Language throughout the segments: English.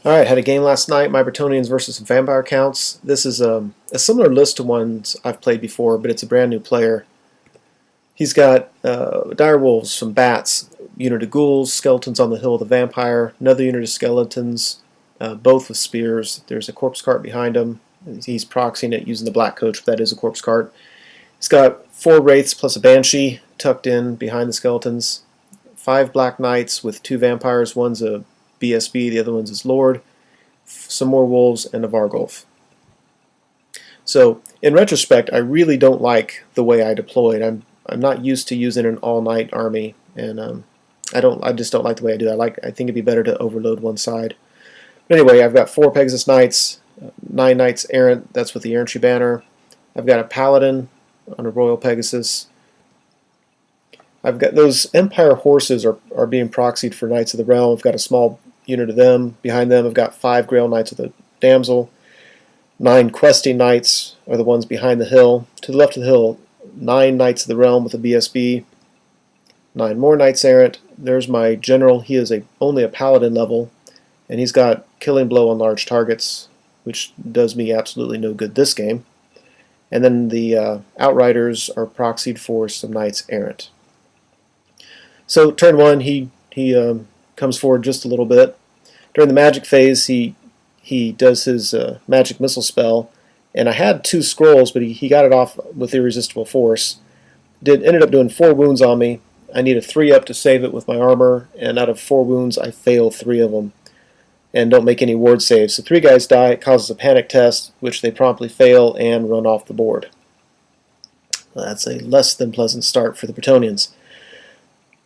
Alright, had a game last night, my Bretonnians versus some vampire counts. This is a similar list to ones I've played before, but it's a brand new player. He's got dire wolves, some bats, unit of ghouls, skeletons on the hill of the vampire, another unit of skeletons, both with spears. There's a corpse cart behind him. He's proxying it using the black coach, but that is a corpse cart. He's got 4 wraiths plus a banshee tucked in behind the skeletons, 5 black knights with 2 vampires. One's a BSB, the other one's his lord, some more wolves, and a Vargulf. So, in retrospect, I really don't like the way I deployed. I'm not used to using an all-night army, and I just don't like the way I do it. I think it'd be better to overload one side. But anyway, I've got 4 Pegasus Knights, 9 Knights Errant, that's with the Errantry banner. I've got a Paladin on a Royal Pegasus. I've got those Empire horses are being proxied for Knights of the Realm. I've got a small unit of them. Behind them I've got 5 Grail Knights with a Damsel. 9 Questing Knights are the ones behind the hill. To the left of the hill, 9 Knights of the Realm with a BSB. 9 more Knights Errant. There's my general. He is only a Paladin level, and he's got Killing Blow on large targets, which does me absolutely no good this game. And then the Outriders are proxied for some Knights Errant. So turn 1, he comes forward just a little bit. During the magic phase, he does his magic missile spell, and I had 2 scrolls, but he got it off with irresistible force. Ended up doing 4 wounds on me. I need a 3 up to save it with my armor, and out of 4 wounds, I fail 3 of them, and don't make any ward saves. So 3 guys die. It causes a panic test, which they promptly fail and run off the board. That's a less than pleasant start for the Bretonnians.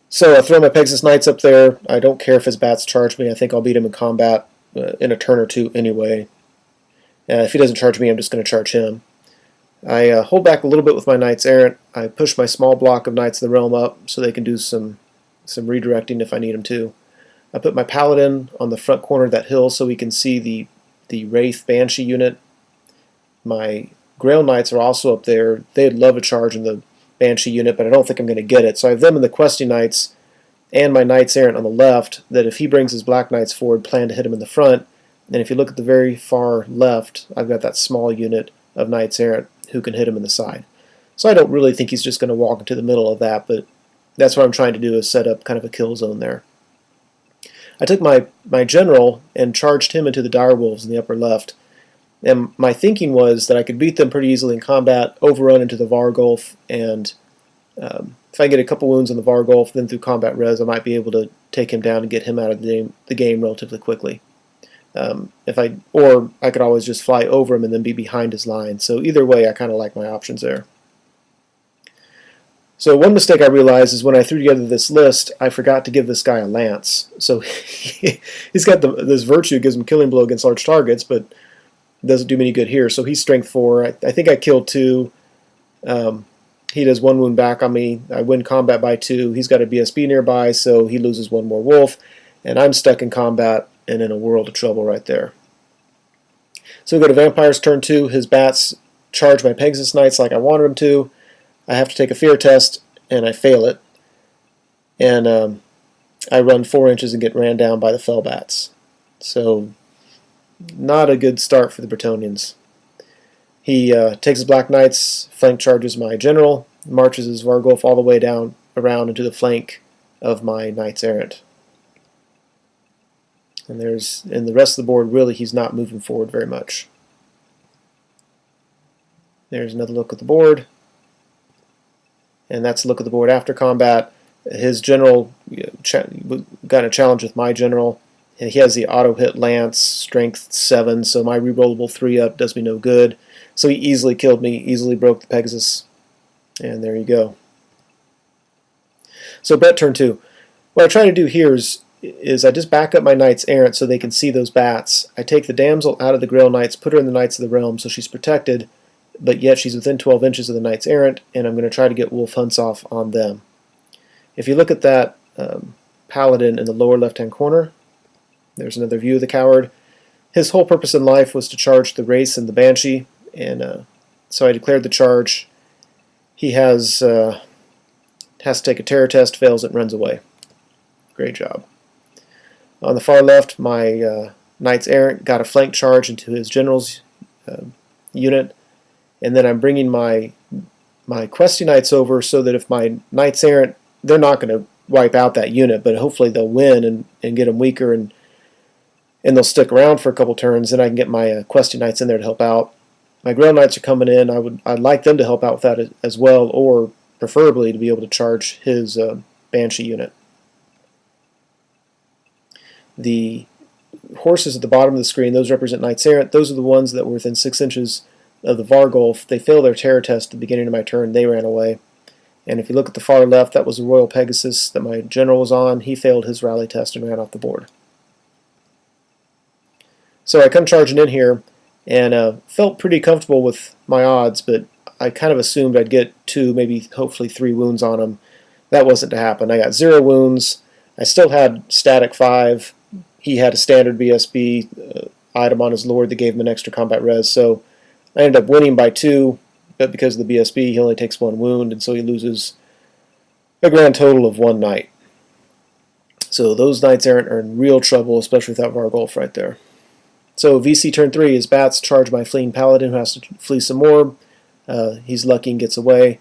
So I throw my Pegasus Knights up there. I don't care if his bats charge me. I think I'll beat him in combat in a turn or 2 anyway. If he doesn't charge me, I'm just going to charge him. I hold back a little bit with my Knights Errant. I push my small block of Knights of the Realm up so they can do some redirecting if I need them to. I put my Paladin on the front corner of that hill so we can see the Wraith Banshee unit. My Grail Knights are also up there. They'd love a charge in the Banshee unit, but I don't think I'm going to get it. So I have them and the Questing Knights and my Knights Errant on the left, that if he brings his Black Knights forward, plan to hit him in the front. And if you look at the very far left, I've got that small unit of Knights Errant who can hit him in the side. So I don't really think he's just going to walk into the middle of that, but that's what I'm trying to do, is set up kind of a kill zone there. I took my general and charged him into the direwolves in the upper left. And my thinking was that I could beat them pretty easily in combat, overrun into the Vargulf, and if I get a couple wounds on the Vargulf, then through combat res, I might be able to take him down and get him out of the game relatively quickly. Or I could always just fly over him and then be behind his line. So either way, I kind of like my options there. So one mistake I realized is when I threw together this list, I forgot to give this guy a lance. So he's got this virtue, gives him Killing Blow against large targets, but doesn't do me any good here. So he's strength 4. I think I killed 2. He does 1 wound back on me. I win combat by 2. He's got a BSB nearby, so he loses 1 more wolf, and I'm stuck in combat and in a world of trouble right there. So we go to Vampires turn 2. His bats charge my Pegasus Knights like I wanted them to. I have to take a fear test, and I fail it. And I run 4 inches and get ran down by the fell bats. So not a good start for the Bretonnians. He takes his Black Knights, flank charges my general, marches his Vargulf all the way down around into the flank of my Knights Errant. And in the rest of the board, really, he's not moving forward very much. There's another look at the board. And that's a look at the board after combat. His general got a challenge with my general. And he has the auto-hit lance, strength 7, so my rerollable 3-up does me no good. So he easily killed me, easily broke the Pegasus. And there you go. So bet turn 2. What I try to do here is I just back up my Knights Errant so they can see those bats. I take the Damsel out of the Grail Knights, put her in the Knights of the Realm so she's protected, but yet she's within 12 inches of the Knights Errant, and I'm going to try to get Wolf Hunts off on them. If you look at that Paladin in the lower left-hand corner, there's another view of the coward. His whole purpose in life was to charge the Wraith and the Banshee, and so I declared the charge. He has to take a terror test, fails it, runs away. Great job. On the far left, my Knights Errant got a flank charge into his general's unit, and then I'm bringing my Questy Knights over so that if my Knights Errant, they're not going to wipe out that unit, but hopefully they'll win and get them weaker, and they'll stick around for a couple turns, and I can get my Questy Knights in there to help out. My Grail Knights are coming in. I'd like them to help out with that as well, or preferably to be able to charge his Banshee unit. The horses at the bottom of the screen, those represent Knights Errant. Those are the ones that were within 6 inches of the Vargolf. They failed their terror test at the beginning of my turn. They ran away. And if you look at the far left, that was the Royal Pegasus that my general was on. He failed his rally test and ran off the board. So I come charging in here and felt pretty comfortable with my odds, but I kind of assumed I'd get 2, maybe hopefully 3 wounds on him. That wasn't to happen. I got 0 wounds. I still had static 5. He had a standard BSB item on his Lord that gave him an extra combat res, so I ended up winning by 2, but because of the BSB, he only takes 1 wound, and so he loses a grand total of 1 knight. So those Knights Errant are in real trouble, especially without Vargolf right there. So VC turn 3, his bats charge my fleeing paladin who has to flee some more. He's lucky and gets away.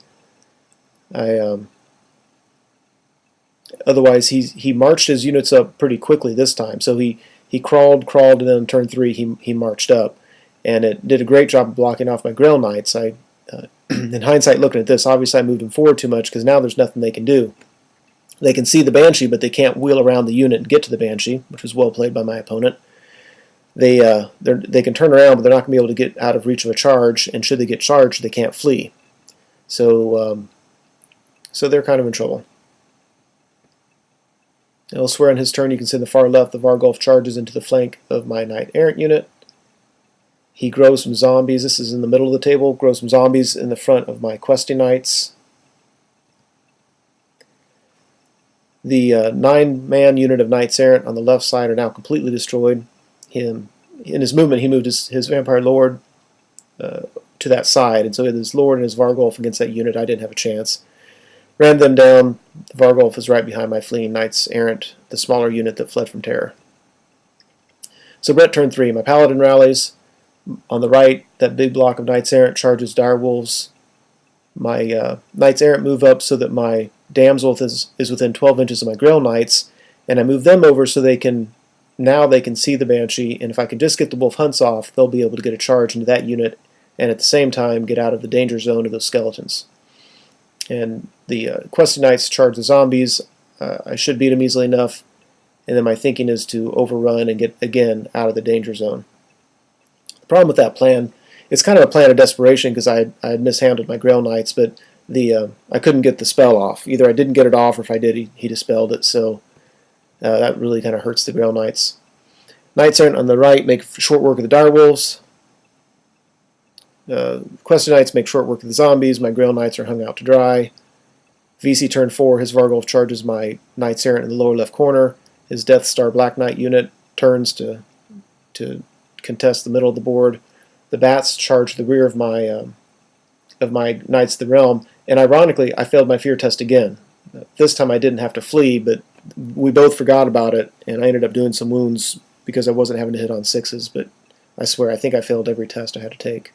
Otherwise, he marched his units up pretty quickly this time. So he crawled, and then on turn 3 he marched up. And it did a great job of blocking off my Grail Knights. In hindsight, looking at this, obviously I moved them forward too much because now there's nothing they can do. They can see the Banshee, but they can't wheel around the unit and get to the Banshee, which was well played by my opponent. They can turn around, but they're not going to be able to get out of reach of a charge, and should they get charged, they can't flee. So they're kind of in trouble. Elsewhere on his turn, you can see in the far left, the Vargolf charges into the flank of my Knight Errant unit. He grows some zombies. This is in the middle of the table. Grows some zombies in the front of my Questy Knights. The 9-man unit of Knights Errant on the left side are now completely destroyed. In his movement, he moved his Vampire Lord to that side, and so with his Lord and his Vargolf against that unit, I didn't have a chance. Ran them down. The Vargolf is right behind my fleeing Knights Errant, the smaller unit that fled from terror. So Brett turn 3. My Paladin rallies. On the right, that big block of Knights Errant charges Direwolves. My Knights Errant move up so that my Damsel is within 12 inches of my Grail Knights, and I move them over so they can see the Banshee, and if I can just get the Wolf Hunts off, they'll be able to get a charge into that unit, and at the same time get out of the danger zone of those skeletons. And the Questy Knights charge the zombies. I should beat them easily enough, and then my thinking is to overrun and get, again, out of the danger zone. The problem with that plan, it's kind of a plan of desperation because I had mishandled my Grail Knights, but I couldn't get the spell off. Either I didn't get it off, or if I did, he dispelled it, so that really kind of hurts the Grail Knights. Knights Errant on the right make short work of the Direwolves. Questy Knights make short work of the zombies. My Grail Knights are hung out to dry. VC turn 4, his Vargolf charges my Knights Errant in the lower left corner. His Death Star Black Knight unit turns to contest the middle of the board. The bats charge the rear of my Knights of the Realm, and ironically, I failed my fear test again. This time I didn't have to flee, but we both forgot about it, and I ended up doing some wounds because I wasn't having to hit on 6s, but I swear, I think I failed every test I had to take.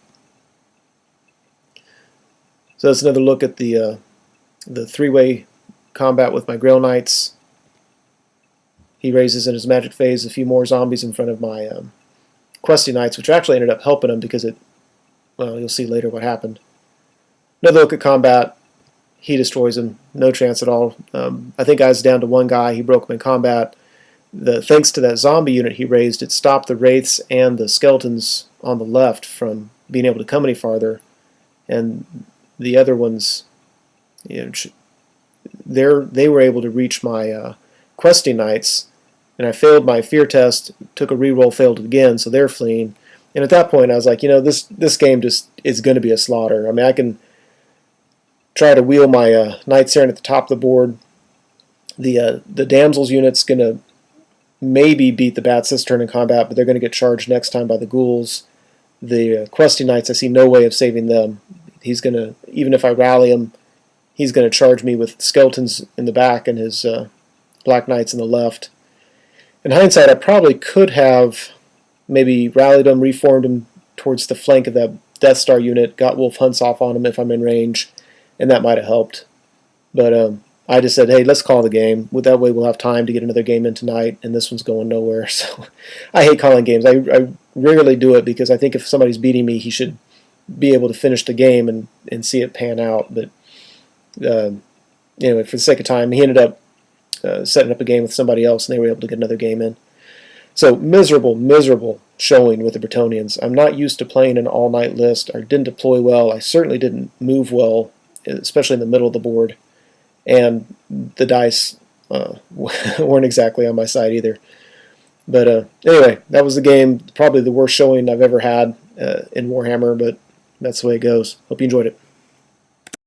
So that's another look at the 3-way combat with my Grail Knights. He raises in his magic phase a few more zombies in front of my Questy Knights, which actually ended up helping him because well, you'll see later what happened. Another look at combat. He destroys him. No chance at all. I think I was down to 1 guy. He broke him in combat. Thanks to that zombie unit he raised, it stopped the Wraiths and the Skeletons on the left from being able to come any farther. And the other ones, they were able to reach my Questy Knights, and I failed my fear test, took a reroll, failed it again, so they're fleeing. And at that point I was like, this game just is going to be a slaughter. I mean, I can try to wheel my Knights Errant at the top of the board. The Damsel's unit's going to maybe beat the Bats this turn in combat, but they're going to get charged next time by the Ghouls. The Questy Knights, I see no way of saving them. He's going to, even if I rally him, he's going to charge me with Skeletons in the back and his Black Knights in the left. In hindsight, I probably could have maybe rallied him, reformed him towards the flank of that Death Star unit, got Wolf Hunts off on him if I'm in range, and that might have helped. But I just said, hey, let's call the game. That way we'll have time to get another game in tonight, and this one's going nowhere. So I hate calling games. I rarely do it because I think if somebody's beating me, he should be able to finish the game and see it pan out. But anyway, for the sake of time, he ended up setting up a game with somebody else, and they were able to get another game in. So miserable showing with the Bretonnians. I'm not used to playing an all-night list. I didn't deploy well. I certainly didn't move well, especially in the middle of the board. And the dice weren't exactly on my side either. But anyway, that was the game. Probably the worst showing I've ever had in Warhammer, but that's the way it goes. Hope you enjoyed it.